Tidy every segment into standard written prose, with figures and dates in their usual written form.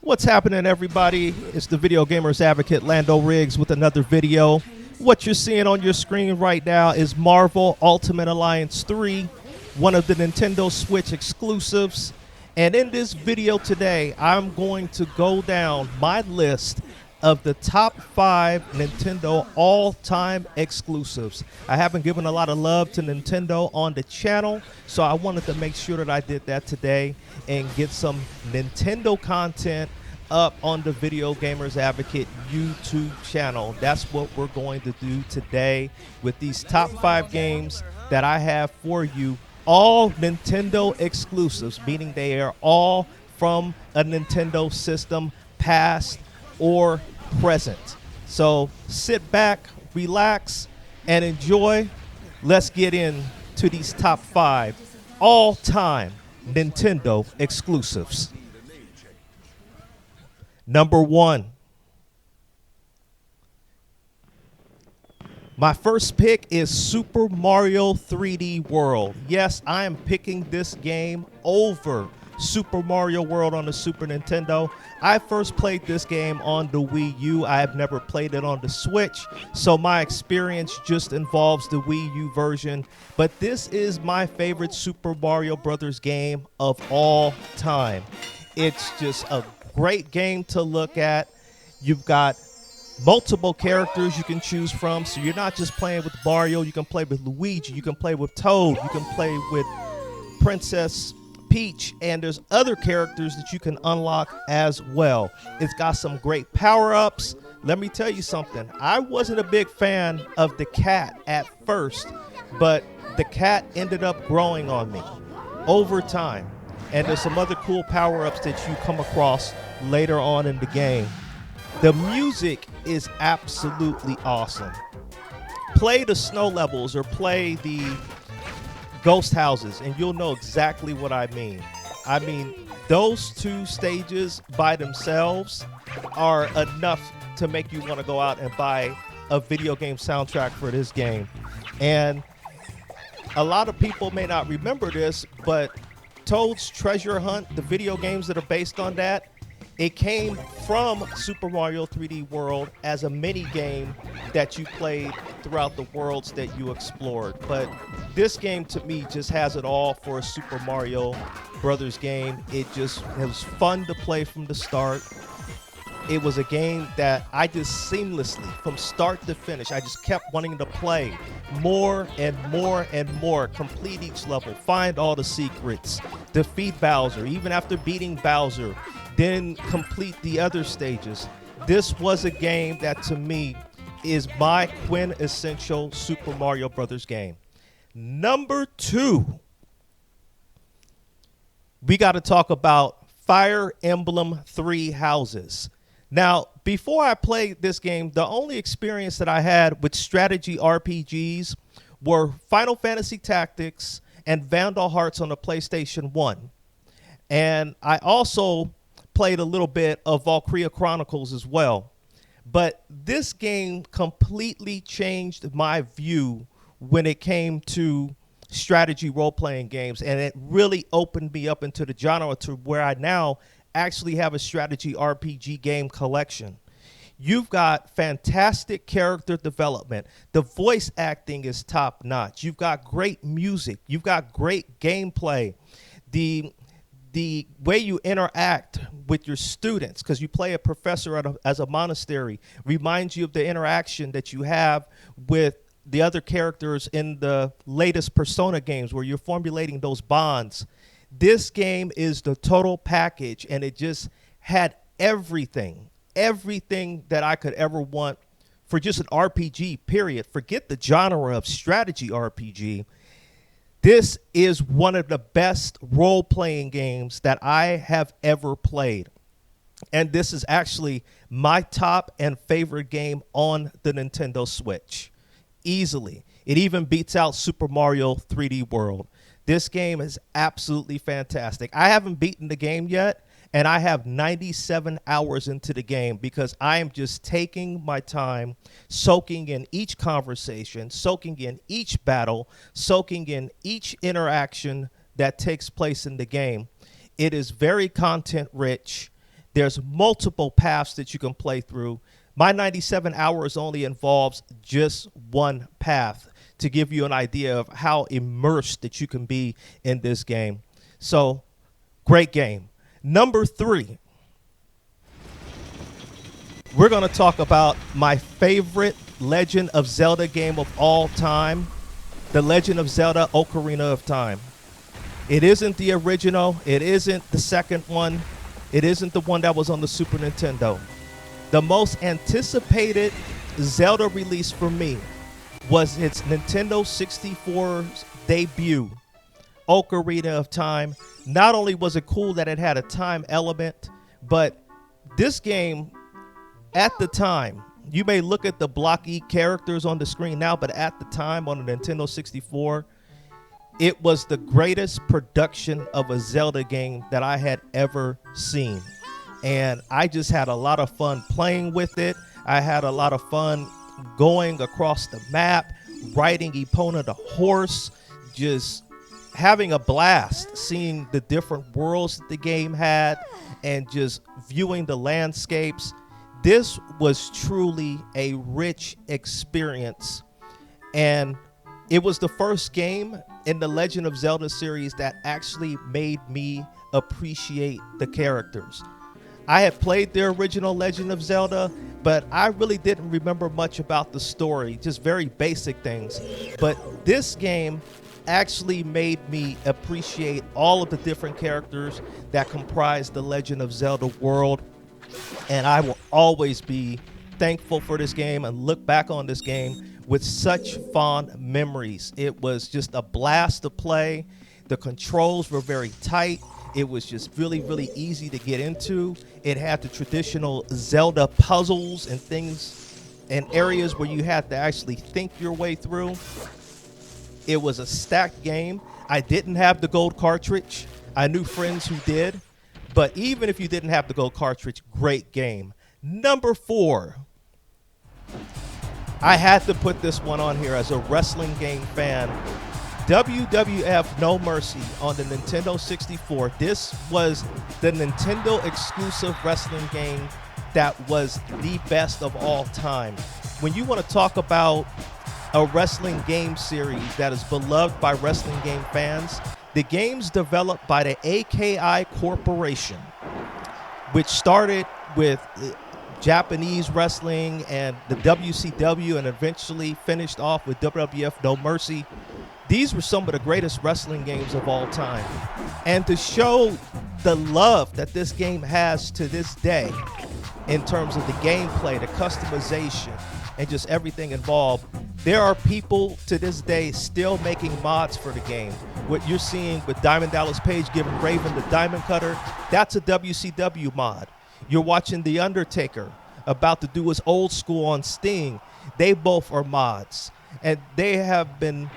What's happening, everybody? It's the Video Gamers Advocate, Lando Riggs, with another video. What you're seeing on your screen right now is Marvel Ultimate Alliance 3, one of the Nintendo Switch exclusives. And in this video today, I'm going to go down my list of the top 5 Nintendo all-time exclusives. I haven't given a lot of love to Nintendo on the channel, so I wanted to make sure that I did that today and get some Nintendo content up on the Video Gamers Advocate YouTube channel. That's what we're going to do today with these top 5 games that I have for you. All Nintendo exclusives, meaning they are all from a Nintendo system, past or present. So sit back, relax, and enjoy. Let's get into these top 5 all-time Nintendo exclusives. Number 1. My first pick is Super Mario 3D World. Yes, I am picking this game over Super Mario World on the Super Nintendo. I first played this game on the Wii U. I have never played it on the Switch, so my experience just involves the Wii U version. But this is my favorite Super Mario Brothers game of all time. It's just a great game to look at. You've got multiple characters you can choose from, so you're not just playing with Mario. You can play with Luigi, you can play with Toad, you can play with Princess Peach, and there's other characters that you can unlock as well. It's got some great power-ups. Let me tell you something. I wasn't a big fan of the cat at first, but the cat ended up growing on me over time. And there's some other cool power-ups that you come across later on in the game. The music is absolutely awesome. Play the snow levels or play the ghost houses and you'll know exactly what I mean. I mean, those 2 stages by themselves are enough to make you want to go out and buy a video game soundtrack for this game. And a lot of people may not remember this, but Toad's Treasure Hunt, the video games that are based on that, it came from Super Mario 3D World as a mini game that you played throughout the worlds that you explored. But this game to me just has it all for a Super Mario Brothers game. It was fun to play from the start. It was a game that I just seamlessly, from start to finish, I just kept wanting to play more and more and more, complete each level, find all the secrets, defeat Bowser, even after beating Bowser, then complete the other stages. This was a game that to me is my quintessential Super Mario Brothers game. Number 2, we got to talk about Fire Emblem 3 Houses. Now, before I played this game, the only experience that I had with strategy RPGs were Final Fantasy Tactics and Vandal Hearts on the PlayStation 1. And I also played a little bit of Valkyria Chronicles as well. But this game completely changed my view when it came to strategy role-playing games, and it really opened me up into the genre to where I now actually have a strategy RPG game collection. You've got fantastic character development. The voice acting is top-notch. You've got great music. You've got great gameplay. The way you interact with your students, because you play a professor as a monastery, reminds you of the interaction that you have with the other characters in the latest Persona games where you're formulating those bonds. This game is the total package, and it just had everything that I could ever want for just an RPG, period. Forget the genre of strategy RPG. This is one of the best role-playing games that I have ever played. And this is actually my top and favorite game on the Nintendo Switch. Easily. It even beats out Super Mario 3D World. This game is absolutely fantastic. I haven't beaten the game yet, and I have 97 hours into the game because I am just taking my time, soaking in each conversation, soaking in each battle, soaking in each interaction that takes place in the game. It is very content rich. There's multiple paths that you can play through. My 97 hours only involves just one path to give you an idea of how immersed that you can be in this game. So, great game. Number 3, we're going to talk about my favorite Legend of Zelda game of all time, The Legend of Zelda Ocarina of Time. It isn't the original. It isn't the second one. It isn't the one that was on the Super Nintendo. The most anticipated Zelda release for me was its Nintendo 64's debut, Ocarina of Time. Not only was it cool that it had a time element, but this game, at the time, you may look at the blocky characters on the screen now, but at the time on the Nintendo 64, it was the greatest production of a Zelda game that I had ever seen. And I just had a lot of fun playing with it. I had a lot of fun going across the map, riding Epona the horse, just having a blast seeing the different worlds that the game had and just viewing the landscapes. This was truly a rich experience. And it was the first game in the Legend of Zelda series that actually made me appreciate the characters. I had played the original Legend of Zelda, but I really didn't remember much about the story, just very basic things. But this game actually made me appreciate all of the different characters that comprise the Legend of Zelda world. And I will always be thankful for this game and look back on this game with such fond memories. It was just a blast to play. The controls were very tight. It was just really, really easy to get into. It had the traditional Zelda puzzles and things and areas where you had to actually think your way through. It was a stacked game. I didn't have the gold cartridge. I knew friends who did. But even if you didn't have the gold cartridge, great game. Number 4. I had to put this one on here as a wrestling game fan. WWF No Mercy on the Nintendo 64. This was the Nintendo exclusive wrestling game that was the best of all time. When you want to talk about a wrestling game series that is beloved by wrestling game fans, the games developed by the AKI Corporation, which started with Japanese wrestling and the WCW and eventually finished off with WWF No Mercy. These were some of the greatest wrestling games of all time. And to show the love that this game has to this day in terms of the gameplay, the customization, and just everything involved, there are people to this day still making mods for the game. What you're seeing with Diamond Dallas Page giving Raven the Diamond Cutter, that's a WCW mod. You're watching The Undertaker about to do his old school on Sting. They both are mods. And they have been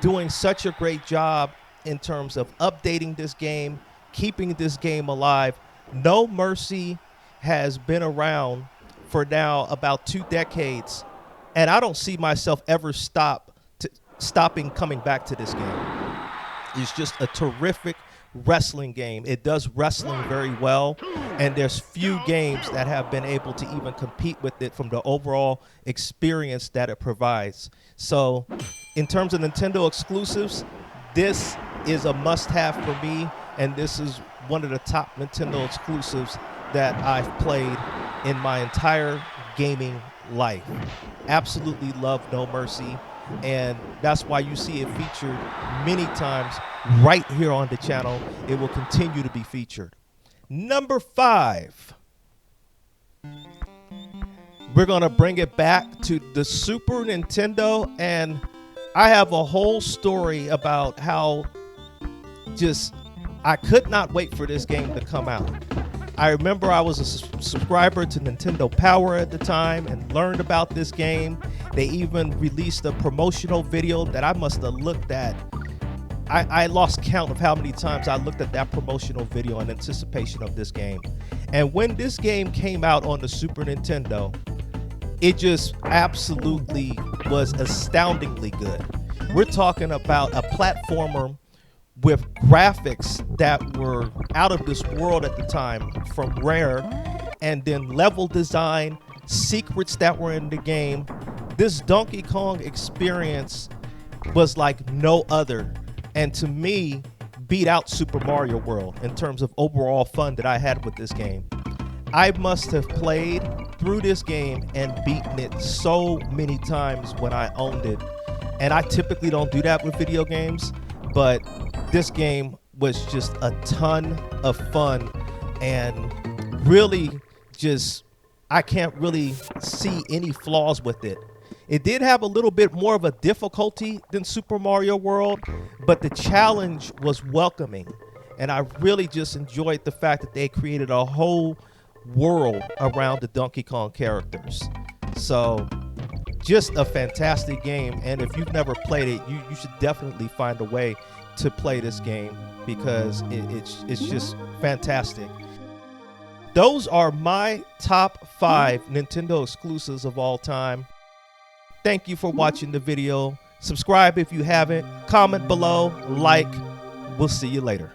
doing such a great job in terms of updating this game, keeping this game alive. No Mercy has been around for now about 2 decades, and I don't see myself ever stopping coming back to this game. It's just a terrific wrestling game. It does wrestling very well, and there's few games that have been able to even compete with it from the overall experience that it provides. So in terms of Nintendo exclusives, this is a must-have for me, and this is one of the top Nintendo exclusives that I've played in my entire gaming life. Absolutely love No Mercy, and that's why you see it featured many times right here on the channel. It will continue to be featured. Number 5. We're going to bring it back to the Super Nintendo, and I have a whole story about how just I could not wait for this game to come out. I remember I was a subscriber to Nintendo Power at the time and learned about this game. They even released a promotional video that I must have looked at. I lost count of how many times I looked at that promotional video in anticipation of this game. And when this game came out on the Super Nintendo, it just absolutely was astoundingly good. We're talking about a platformer with graphics that were out of this world at the time from Rare, and then level design, secrets that were in the game. This Donkey Kong experience was like no other, and to me beat out Super Mario World in terms of overall fun that I had with this game. I must have played through this game and beaten it so many times when I owned it, and I typically don't do that with video games, but this game was just a ton of fun, and really just, I can't really see any flaws with it. It did have a little bit more of a difficulty than Super Mario World, but the challenge was welcoming, and I really just enjoyed the fact that they created a whole world around the Donkey Kong characters. So just a fantastic game, and if you've never played it, you should definitely find a way to play this game, because it's just fantastic. Those are my top 5 Nintendo exclusives of all time. Thank you for watching the video. Subscribe if you haven't. Comment below, like. We'll see you later.